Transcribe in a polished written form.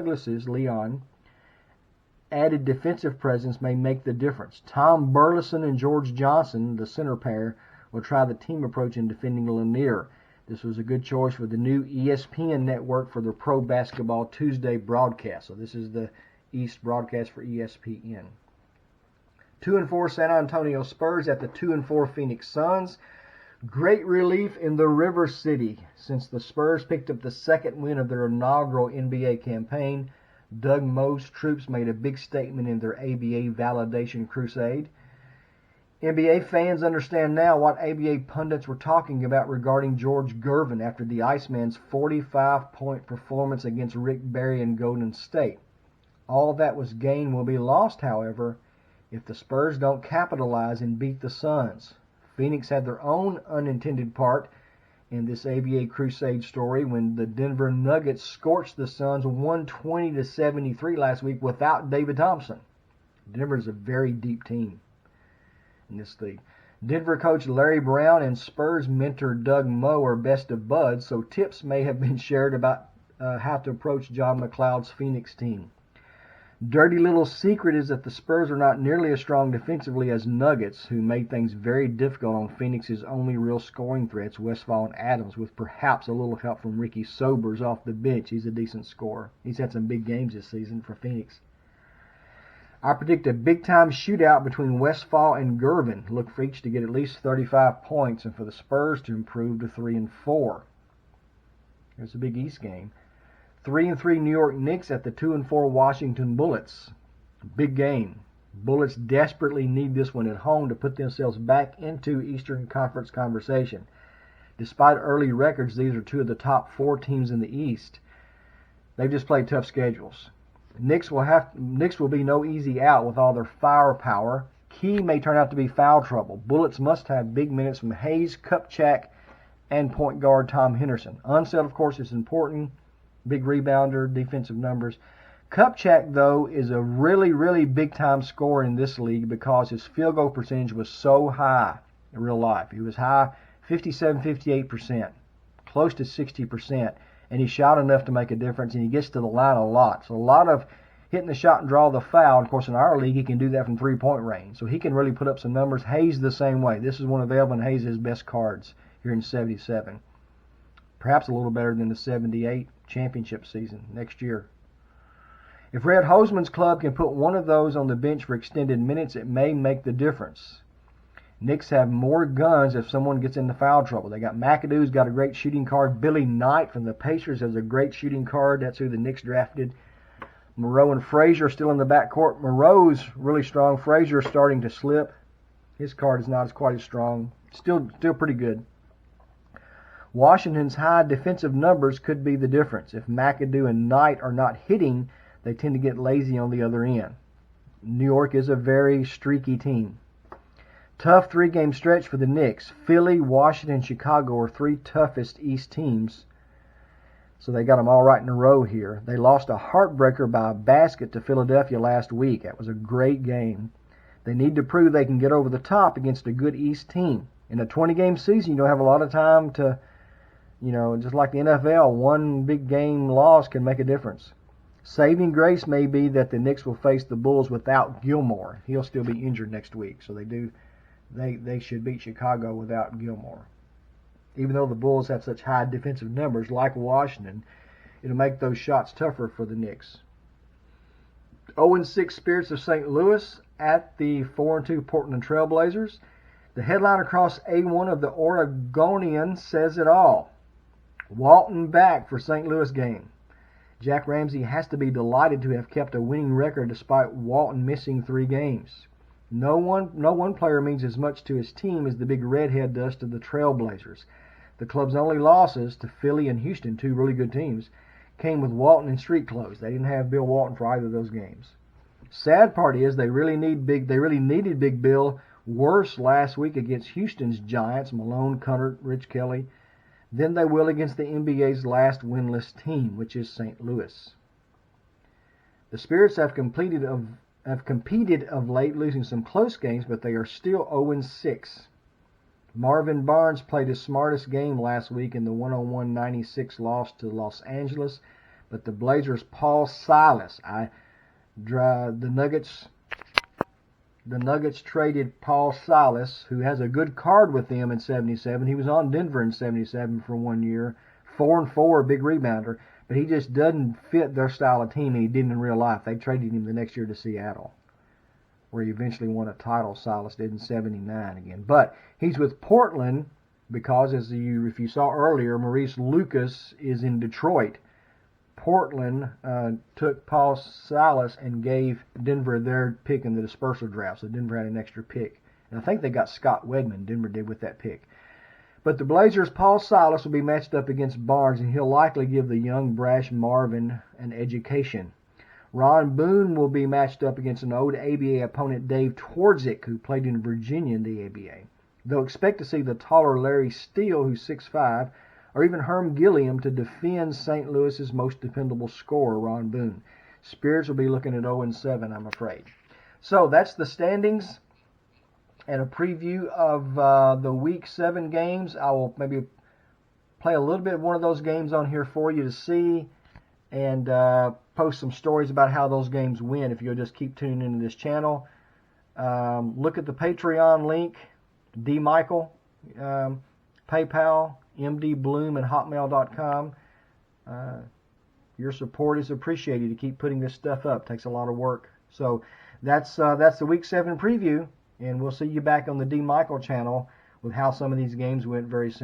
Douglas's Leon added defensive presence may make the difference. Tom Burleson and George Johnson, the center pair, will try the team approach in defending Lanier. This was a good choice for the new ESPN network for their Pro Basketball Tuesday broadcast. So this is the East broadcast for ESPN. 2-4 San Antonio Spurs at the 2-4 Phoenix Suns. Great relief in the River City since the Spurs picked up the second win of their inaugural NBA campaign. Doug Moe's troops made a big statement in their ABA validation crusade. NBA fans understand now what ABA pundits were talking about regarding George Gervin after the Iceman's 45-point performance against Rick Barry and Golden State. All that was gained will be lost, however, if the Spurs don't capitalize and beat the Suns. Phoenix had their own unintended part in this ABA crusade story when the Denver Nuggets scorched the Suns 120-73 last week without David Thompson. Denver is a very deep team in this league. Denver coach Larry Brown and Spurs mentor Doug Moe are best of buds, so tips may have been shared about how to approach John McLeod's Phoenix team. Dirty little secret is that the Spurs are not nearly as strong defensively as Nuggets, who made things very difficult on Phoenix's only real scoring threats, Westphal and Adams, with perhaps a little help from Ricky Sobers off the bench. He's a decent scorer. He's had some big games this season for Phoenix. I predict a big-time shootout between Westphal and Gervin. Look for each to get at least 35 points and for the Spurs to improve to 3-4. There's a Big East game. 3-3 New York Knicks at the 2-4 Washington Bullets. Big game. Bullets desperately need this one at home to put themselves back into Eastern Conference conversation. Despite early records, these are two of the top 4 teams in the East. They've just played tough schedules. Knicks will be no easy out with all their firepower. Key may turn out to be foul trouble. Bullets must have big minutes from Hayes, Kupchak, and point guard Tom Henderson. Unseld, of course, is important. Big rebounder, defensive numbers. Kupchak, though, is a really, really big-time scorer in this league because his field goal percentage was so high in real life. He was high, 57-58%, close to 60%, and he shot enough to make a difference, and he gets to the line a lot. So a lot of hitting the shot and draw the foul. And of course, in our league, he can do that from three-point range. So he can really put up some numbers. Hayes the same way. This is one of Elvin Hayes' best cards here in 77. Perhaps a little better than the 78 championship season next year. If Red Hoseman's club can put one of those on the bench for extended minutes, it may make the difference. Knicks have more guns if someone gets into foul trouble. They got McAdoo's got a great shooting card. Billy Knight from the Pacers has a great shooting card. That's who the Knicks drafted. Moreau and Frazier still in the backcourt. Moreau's really strong. Frazier's starting to slip. His card is not quite as strong. Still pretty good. Washington's high defensive numbers could be the difference. If McAdoo and Knight are not hitting, they tend to get lazy on the other end. New York is a very streaky team. Tough 3-game stretch for the Knicks. Philly, Washington, and Chicago are 3 toughest East teams. So they got them all right in a row here. They lost a heartbreaker by a basket to Philadelphia last week. That was a great game. They need to prove they can get over the top against a good East team. In a 20-game season, you don't have a lot of time to, just like the NFL, one big game loss can make a difference. Saving grace may be that the Knicks will face the Bulls without Gilmore. He'll still be injured next week, so they should beat Chicago without Gilmore. Even though the Bulls have such high defensive numbers, like Washington, it'll make those shots tougher for the Knicks. 0-6 Spirits of St. Louis at the 4-2 Portland Trail Blazers. The headline across A1 of the Oregonian says it all. Walton back for St. Louis game. Jack Ramsey has to be delighted to have kept a winning record despite Walton missing 3 games. No one player means as much to his team as the big redhead does to the Trailblazers. The club's only losses to Philly and Houston, 2 really good teams, came with Walton in street clothes. They didn't have Bill Walton for either of those games. Sad part is they really needed Big Bill worse last week against Houston's Giants, Malone, Cunnert, Rich Kelly, than they will against the NBA's last winless team, which is St. Louis. The Spirits have competed of late, losing some close games, but they are still 0-6. Marvin Barnes played his smartest game last week in the 101-96 loss to Los Angeles, But the Blazers, Paul Silas. The Nuggets traded Paul Silas, who has a good card with them in 77. He was on Denver in 77 for 1 year. 4-4, a big rebounder. But he just doesn't fit their style of team, and he didn't in real life. They traded him the next year to Seattle, where he eventually won a title. Silas did in 79 again. But he's with Portland because, if you saw earlier, Maurice Lucas is in Detroit. Portland took Paul Silas and gave Denver their pick in the dispersal draft. So Denver had an extra pick. And I think they got Scott Wedman, Denver did, with that pick. But the Blazers, Paul Silas will be matched up against Barnes, and he'll likely give the young, brash Marvin an education. Ron Boone will be matched up against an old ABA opponent, Dave Twardzik, who played in Virginia in the ABA. They'll expect to see the taller Larry Steele, who's 6'5", or even Herm Gilliam to defend St. Louis's most dependable scorer, Ron Boone. Spirits will be looking at 0-7, I'm afraid. So that's the standings and a preview of the Week 7 games. I will maybe play a little bit of one of those games on here for you to see, and post some stories about how those games went if you'll just keep tuning into this channel. Look at the Patreon link, D. Michael, PayPal, mdbloom@hotmail.com. Your support is appreciated to keep putting this stuff up. It takes a lot of work. So that's the Week 7 preview, and we'll see you back on the D. Michael channel with how some of these games went very soon.